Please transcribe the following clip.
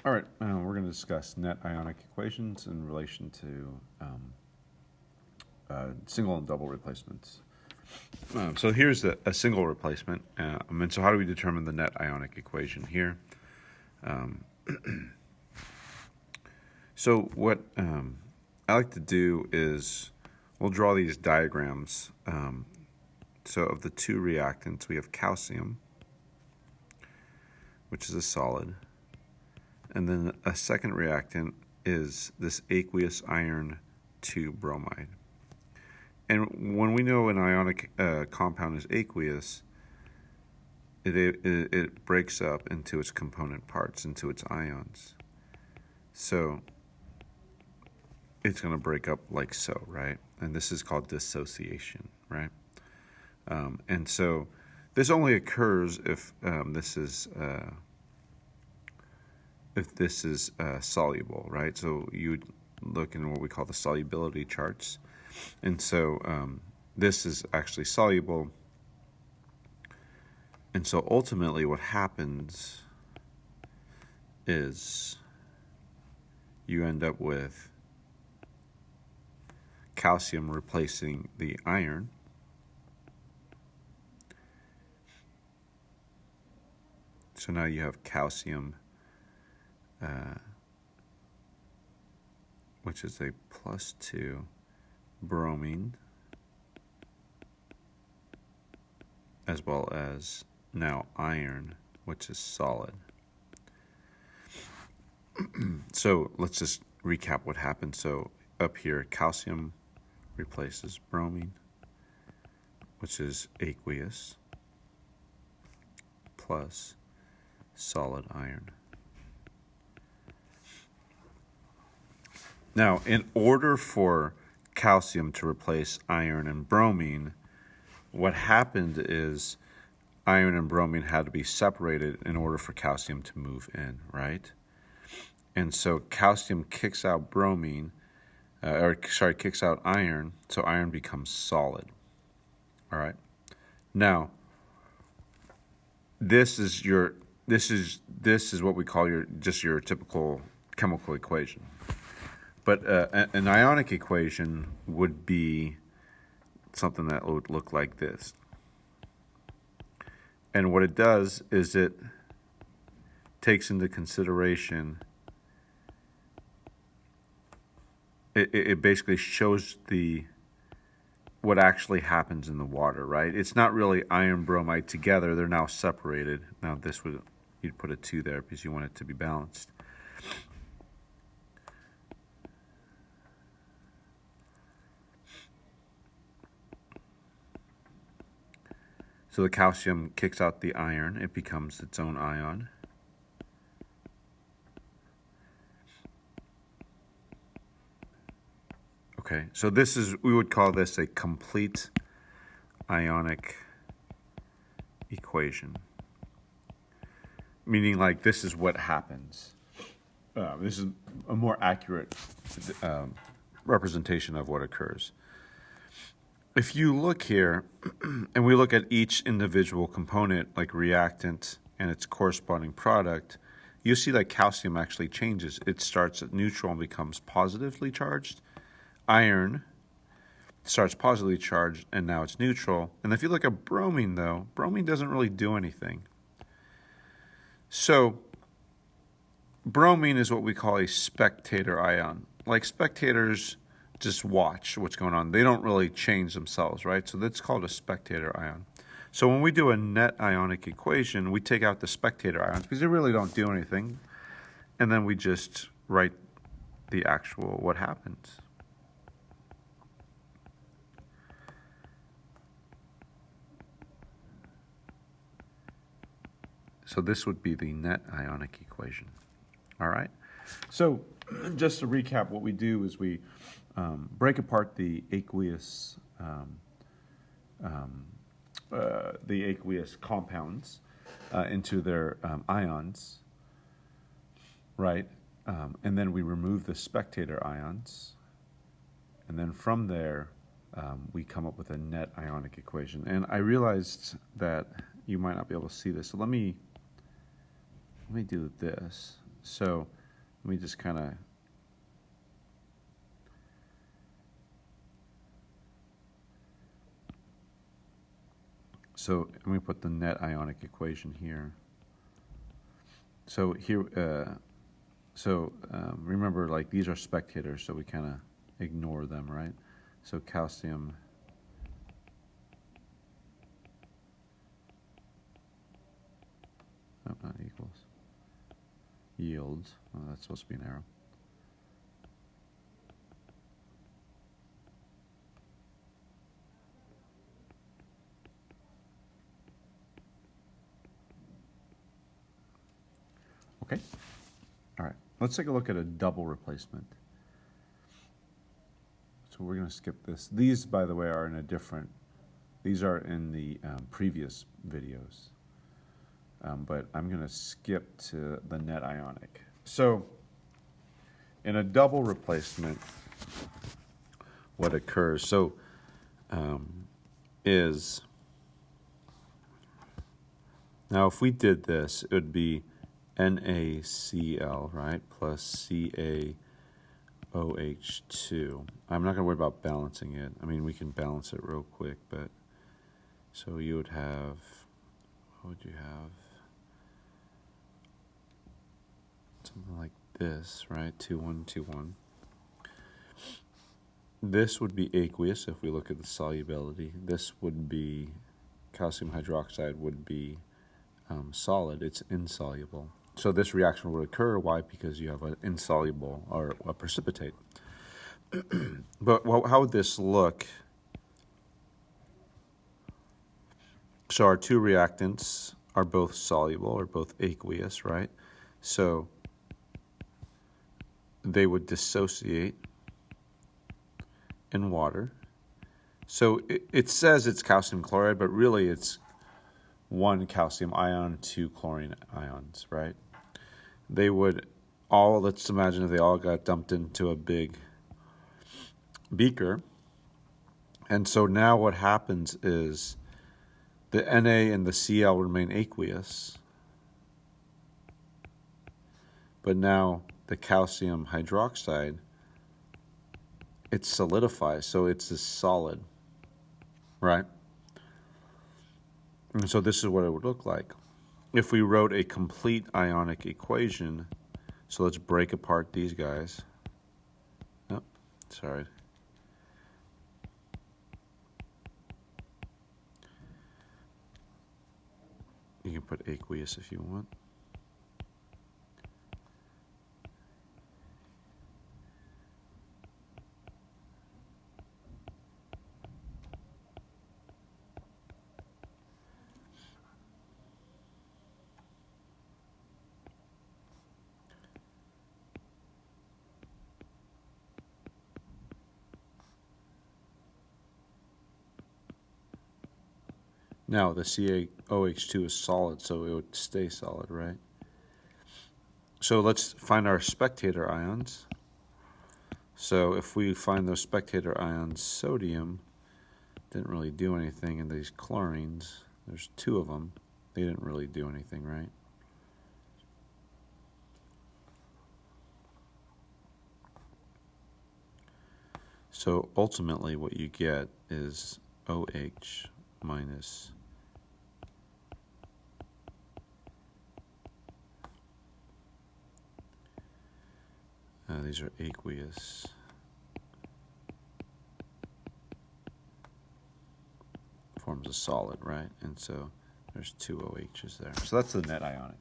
All right, we're going to discuss net ionic equations in relation to single and double replacements. So here's a single replacement. And so how do we determine the net ionic equation here? So what I like to do is we'll draw these diagrams. So of the two reactants, we have calcium, which is a solid. And then a second reactant is this aqueous iron 2 bromide. And when we know an ionic compound is aqueous, it breaks up into its component parts, into its ions. So it's going to break up like so, right? And this is called dissociation, right? And so this only occurs if this is soluble, right? So you would look in what we call the solubility charts. And so this is actually soluble. And so ultimately what happens is you end up with calcium replacing the iron. So now you have calcium, which is a +2 bromine, as well as now iron, which is solid. So let's just recap what happened. So up here, calcium replaces bromine, which is aqueous, plus solid iron. Now, in order for calcium to replace iron and bromine, what happened is iron and bromine had to be separated in order for calcium to move in, right? And so calcium kicks out bromine, kicks out iron, so iron becomes solid. All right. Now, this is what we call your typical chemical equation. But an ionic equation would be something that would look like this. And what it does is it takes into consideration, it basically shows what actually happens in the water, right? It's not really iron bromide together. They're now separated. Now you'd put a 2 there because you want it to be balanced. So the calcium kicks out the iron. It becomes its own ion. Okay, so we would call this a complete ionic equation. Meaning like this is what happens. This is a more accurate representation of what occurs. If you look here, and we look at each individual component, like reactant and its corresponding product, you see that calcium actually changes. It starts at neutral and becomes positively charged. Iron starts positively charged, and now it's neutral. And if you look at bromine, though, bromine doesn't really do anything. So bromine is what we call a spectator ion. Like spectators just watch what's going on. They don't really change themselves, right? So that's called a spectator ion. So when we do a net ionic equation, we take out the spectator ions because they really don't do anything. And then we just write the actual what happens. So this would be the net ionic equation. All right? So just to recap, what we do is we break apart the aqueous compounds into their ions, right? And then we remove the spectator ions, and then from there we come up with a net ionic equation. And I realized that you might not be able to see this, so let me do this. So let me just kind of let me put the net ionic equation here. So here, remember, like, these are spectators, so we kind of ignore them, right? So calcium not equals yields. Oh, that's supposed to be an arrow. Okay. All right. Let's take a look at a double replacement. So we're going to skip this. These, by the way, are in a different. These are in the previous videos. But I'm going to skip to the net ionic. So in a double replacement, what occurs is, now if we did this, it would be NaCl, right, plus CaOH2. I'm not going to worry about balancing it. I mean, we can balance it real quick, but so you would have, what would you have? Something like this, right? 2, 1, 2, 1. This would be aqueous if we look at the solubility. This would be, calcium hydroxide would be solid. It's insoluble. So this reaction would occur. Why? Because you have an insoluble or a precipitate. But how would this look? So our two reactants are both soluble or both aqueous, right? So they would dissociate in water. So it says it's calcium chloride, but really it's 1 calcium ion, 2 chlorine ions, right? They would all, let's imagine if they all got dumped into a big beaker. And so now what happens is the Na and the Cl remain aqueous, but now the calcium hydroxide, it solidifies, so it's a solid, right? And so this is what it would look like. If we wrote a complete ionic equation, so let's break apart these guys. Oh, sorry. You can put aqueous if you want. Now, the CaOH2 is solid, so it would stay solid, right? So let's find our spectator ions. So if we find those spectator ions, sodium didn't really do anything, and these chlorines, there's 2 of them, they didn't really do anything, right? So ultimately what you get is OH minus these are aqueous. Forms a solid, right? And so there's 2 OHs there. So that's the net ionic.